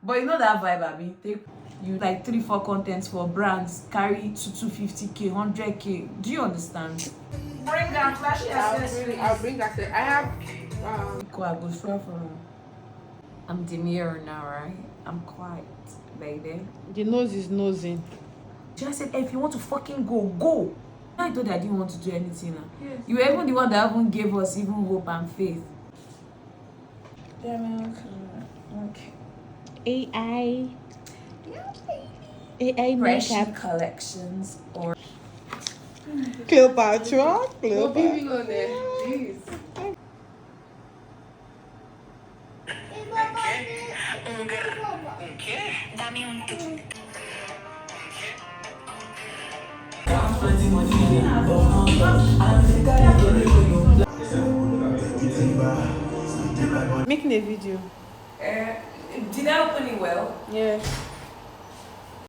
But you know that vibe, Abby. Take you like 3-4 contents for brands, carry to 250k, 100k. Do you understand? Bring down flashy accessories. I'll bring accessories. I have I'm demure now, right? I'm quiet, baby. the nose is nosing. Just said, if you want to fucking go, go. I thought I didn't want to do anything. Yes. You were even the one that even gave us even hope and faith. Okay. AI. Yeah, baby. AI makeup collections or Cleopatra. No baby on there, please. Making a video. did I open it well? Yeah.